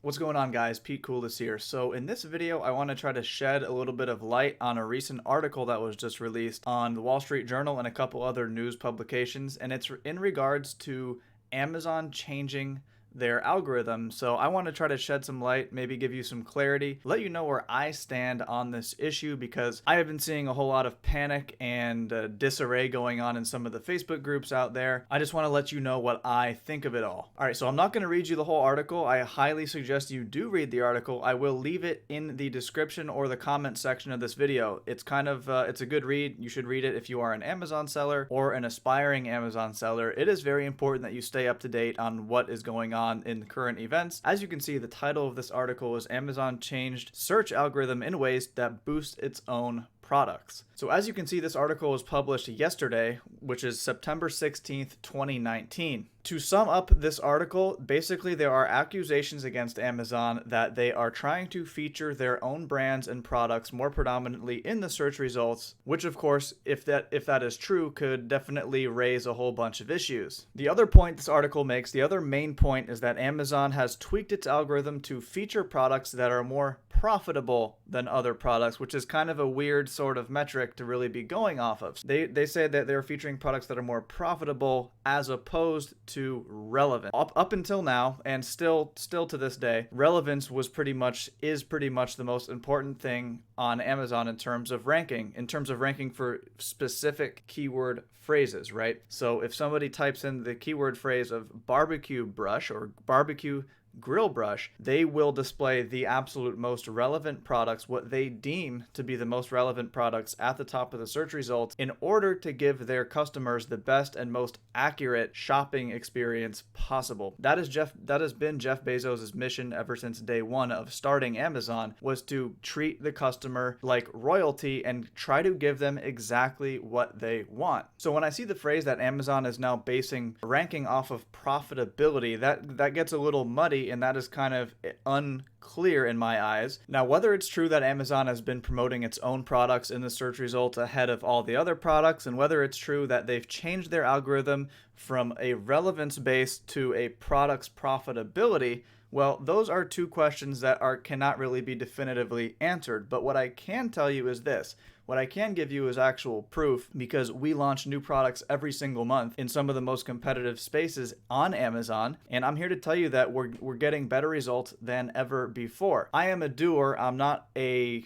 What's going on, guys? Pete Coolest here. So in this video, I want to try to shed a little bit of light on a recent article that was just released on the Wall Street Journal and a couple other news publications, and it's in regards to Amazon changing their algorithm. So I want to try to shed some light, maybe give you some clarity, let you know where I stand on this issue, because I have been seeing a whole lot of panic and disarray going on in some of the Facebook groups out there. I just want to let you know what I think of it all. All right, so I'm not going to read you the whole article. I highly suggest you do read the article. I will leave it in the description or the comment section of this video. It's kind of, it's a good read. You should read it if you are an Amazon seller or an aspiring Amazon seller. It is very important that you stay up to date on what is going on in current events. As you can see, the title of this article is Amazon Changed Search Algorithm in Ways That Boost Its Own Products. So as you can see, this article was published yesterday, which is September 16th, 2019. To sum up this article, basically there are accusations against Amazon that they are trying to feature their own brands and products more predominantly in the search results, which of course, if that is true, could definitely raise a whole bunch of issues. The other point this article makes, the other main point, is that Amazon has tweaked its algorithm to feature products that are more profitable than other products, which is kind of a weird sort of metric to really be going off of. They say that they're featuring products that are more profitable as opposed to relevant. Up until now, and still to this day, relevance is pretty much the most important thing on Amazon in terms of ranking for specific keyword phrases, right? So if somebody types in the keyword phrase of barbecue brush or barbecue grill brush, they will display the absolute most relevant products, what they deem to be the most relevant products, at the top of the search results in order to give their customers the best and most accurate shopping experience possible. That has been Jeff Bezos' mission ever since day one of starting Amazon, was to treat the customer like royalty and try to give them exactly what they want. So when I see the phrase that Amazon is now basing ranking off of profitability, that gets a little muddy, and that is kind of unclear in my eyes. Now, whether it's true that Amazon has been promoting its own products in the search results ahead of all the other products, and whether it's true that they've changed their algorithm from a relevance base to a product's profitability, well, those are two questions that cannot really be definitively answered. But what I can tell you is this. What I can give you is actual proof, because we launch new products every single month in some of the most competitive spaces on Amazon, and I'm here to tell you that we're getting better results than ever before. I am a doer. I'm not a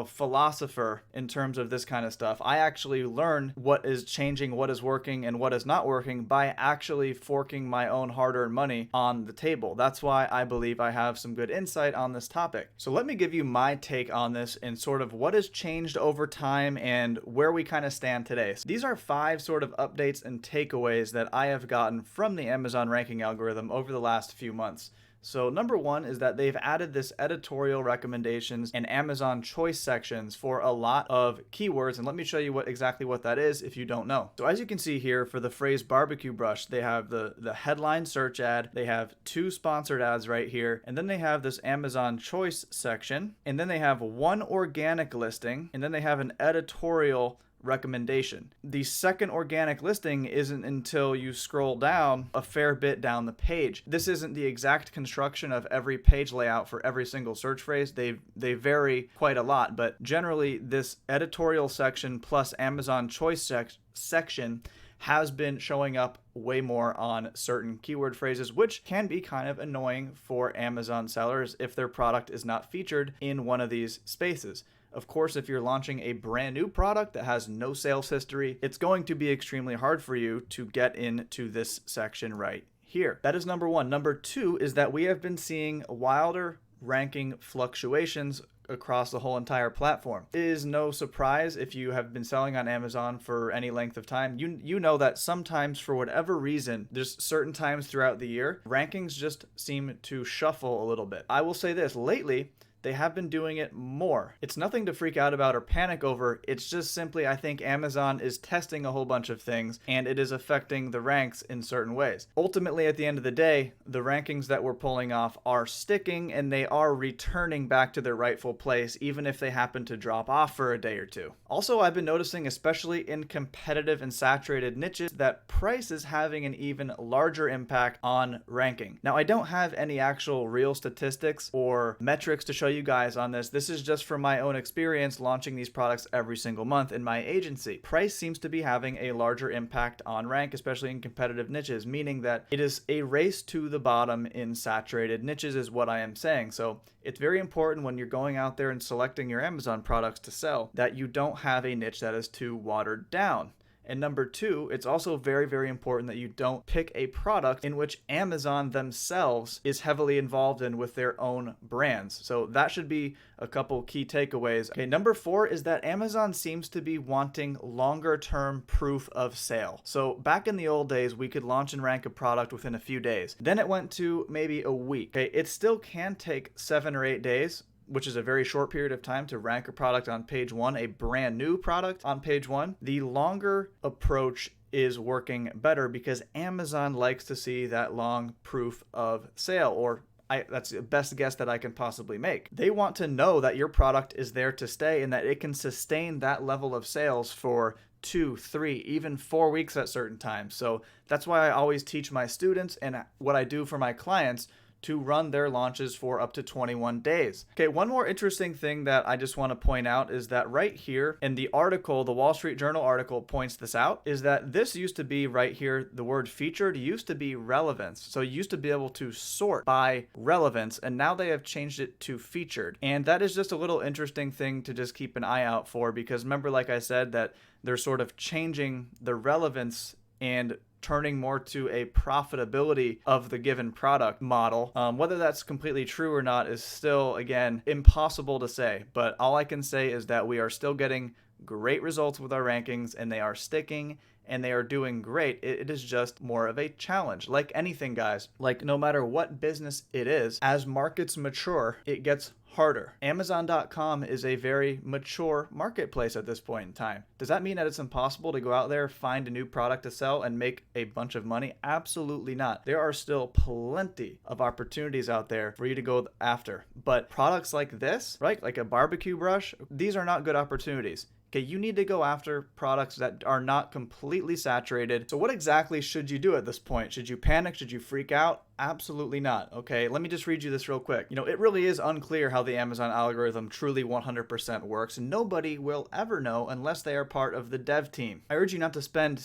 philosopher in terms of this kind of stuff. I actually learn what is changing, what is working, and what is not working by actually forking my own hard-earned money on the table. That's why I believe I have some good insight on this topic. So let me give you my take on this and sort of what has changed over time and where we kind of stand today. So these are 5 sort of updates and takeaways that I have gotten from the Amazon ranking algorithm over the last few months. So number 1 is that they've added this editorial recommendations and Amazon choice sections for a lot of keywords. And let me show you exactly what that is if you don't know. So as you can see here, for the phrase barbecue brush, they have the headline search ad, they have 2 sponsored ads right here, and then they have this Amazon choice section, and then they have 1 organic listing, and then they have an editorial recommendation. The second organic listing isn't until you scroll down a fair bit down the page. This isn't the exact construction of every page layout for every single search phrase. They vary quite a lot, but generally this editorial section plus Amazon choice section has been showing up way more on certain keyword phrases, which can be kind of annoying for Amazon sellers if their product is not featured in one of these spaces. Of course, if you're launching a brand new product that has no sales history, it's going to be extremely hard for you to get into this section right here. That is number 1. Number 2 is that we have been seeing wilder ranking fluctuations across the whole entire platform. It is no surprise if you have been selling on Amazon for any length of time. You know that sometimes, for whatever reason, there's certain times throughout the year, rankings just seem to shuffle a little bit. I will say this, lately, they have been doing it more. It's nothing to freak out about or panic over. It's just simply, I think Amazon is testing a whole bunch of things and it is affecting the ranks in certain ways. Ultimately, at the end of the day, the rankings that we're pulling off are sticking and they are returning back to their rightful place, even if they happen to drop off for a day or two. Also, I've been noticing, especially in competitive and saturated niches, that price is having an even larger impact on ranking. Now, I don't have any actual real statistics or metrics to show you guys on this. This is just from my own experience launching these products every single month in my agency. Price seems to be having a larger impact on rank, especially in competitive niches, meaning that it is a race to the bottom in saturated niches is what I am saying. So it's very important when you're going out there and selecting your Amazon products to sell that you don't have a niche that is too watered down. And number two, it's also very, very important that you don't pick a product in which Amazon themselves is heavily involved in with their own brands. So that should be a couple key takeaways. Okay, number four is that Amazon seems to be wanting longer term proof of sale. So back in the old days, we could launch and rank a product within a few days. Then it went to maybe a week. Okay, it still can take 7 or 8 days, which is a very short period of time to rank a product on page one, a brand new product on page one. The longer approach is working better because Amazon likes to see that long proof of sale, or that's the best guess that I can possibly make. They want to know that your product is there to stay and that it can sustain that level of sales for 2, 3, even 4 weeks at certain times. So that's why I always teach my students and what I do for my clients to run their launches for up to 21 days. Okay, one more interesting thing that I just want to point out is that right here in the article, the Wall Street Journal article points this out, is that this used to be right here, the word featured used to be relevance. So you used to be able to sort by relevance, and now they have changed it to featured. And that is just a little interesting thing to just keep an eye out for, because remember, like I said, that they're sort of changing the relevance and turning more to a profitability of the given product model. Whether that's completely true or not is still, again, impossible to say. But all I can say is that we are still getting great results with our rankings and they are sticking and they are doing great. It is just more of a challenge. Like anything, guys, like no matter what business it is, as markets mature, it gets harder. Amazon.com is a very mature marketplace at this point in time. Does that mean that it's impossible to go out there, find a new product to sell and make a bunch of money? Absolutely not. There are still plenty of opportunities out there for you to go after. But products like this, right, like a barbecue brush, these are not good opportunities. Okay, you need to go after products that are not completely saturated. So what exactly should you do at this point? Should you panic? Should you freak out? Absolutely not. Okay, let me just read you this real quick. It really is unclear how the Amazon algorithm truly 100% works. Nobody will ever know unless they are part of the dev team. I urge you not to spend,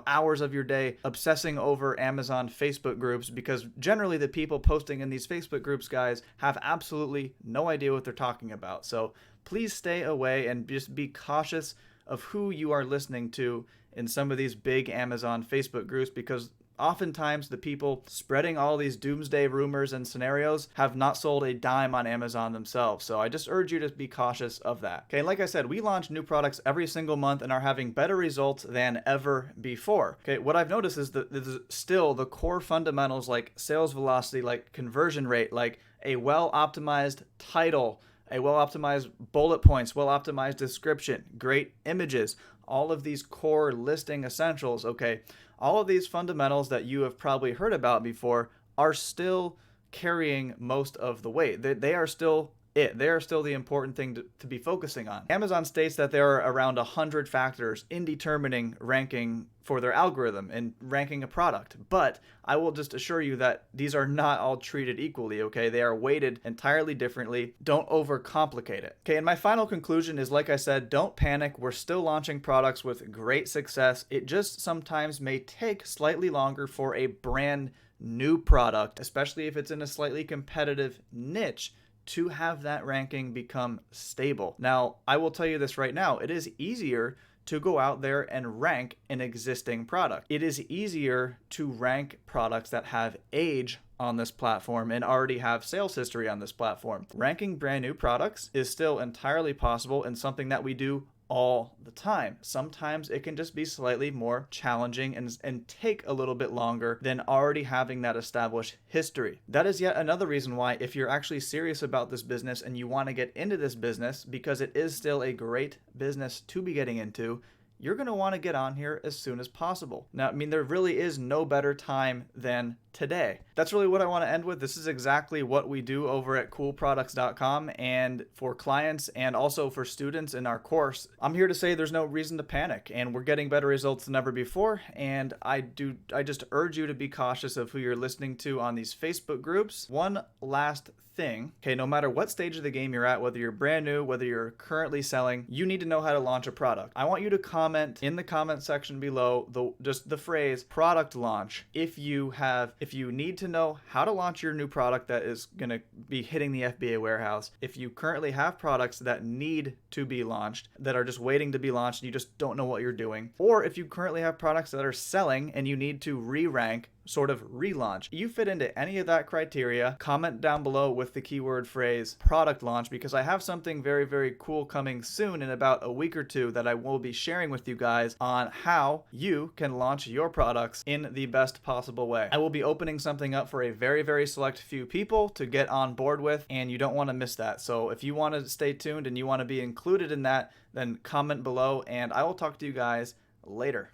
hours of your day obsessing over Amazon Facebook groups, because generally the people posting in these Facebook groups, guys, have absolutely no idea what they're talking about. So please stay away and just be cautious of who you are listening to in some of these big Amazon Facebook groups, because oftentimes the people spreading all these doomsday rumors and scenarios have not sold a dime on Amazon themselves. So I just urge you to be cautious of that. Okay, like I said, we launch new products every single month and are having better results than ever before. Okay, what I've noticed is that there's still the core fundamentals like sales velocity, like conversion rate, like a well-optimized title, a well-optimized bullet points, well-optimized description, great images, all of these core listing essentials, okay? All of these fundamentals that you have probably heard about before are still carrying most of the weight. They are still it. They are still the important thing to be focusing on. Amazon states that there are around 100 factors in determining ranking for their algorithm and ranking a product. But I will just assure you that these are not all treated equally, okay? They are weighted entirely differently. Don't overcomplicate it. Okay, and my final conclusion is, like I said, don't panic. We're still launching products with great success. It just sometimes may take slightly longer for a brand new product, especially if it's in a slightly competitive niche, to have that ranking become stable. Now, I will tell you this right now, it is easier to go out there and rank an existing product. It is easier to rank products that have age on this platform and already have sales history on this platform. Ranking brand new products is still entirely possible and something that we do all the time. Sometimes it can just be slightly more challenging and take a little bit longer than already having that established history. That is yet another reason why, if you're actually serious about this business and you want to get into this business, because it is still a great business to be getting into, you're going to want to get on here as soon as possible. Now, I mean, there really is no better time than today. That's really what I want to end with. This is exactly what we do over at coolproducts.com, and for clients and also for students in our course. I'm here to say there's no reason to panic, and we're getting better results than ever before. And I just urge you to be cautious of who you're listening to on these Facebook groups. One last thing, okay, no matter what stage of the game you're at, whether you're brand new, whether you're currently selling, you need to know how to launch a product. I want you to comment in the comment section below just the phrase product launch if you need to know how to launch your new product that is going to be hitting the FBA warehouse. If you currently have products that need to be launched, that are just waiting to be launched and you just don't know what you're doing, or if you currently have products that are selling and you need to re-rank, sort of relaunch. You fit into any of that criteria, comment down below with the keyword phrase product launch, because I have something very, very cool coming soon in about a week or two that I will be sharing with you guys on how you can launch your products in the best possible way. I will be opening something up for a very, very select few people to get on board with, and you don't want to miss that. So if you want to stay tuned and you want to be included in that, then comment below, and I will talk to you guys later.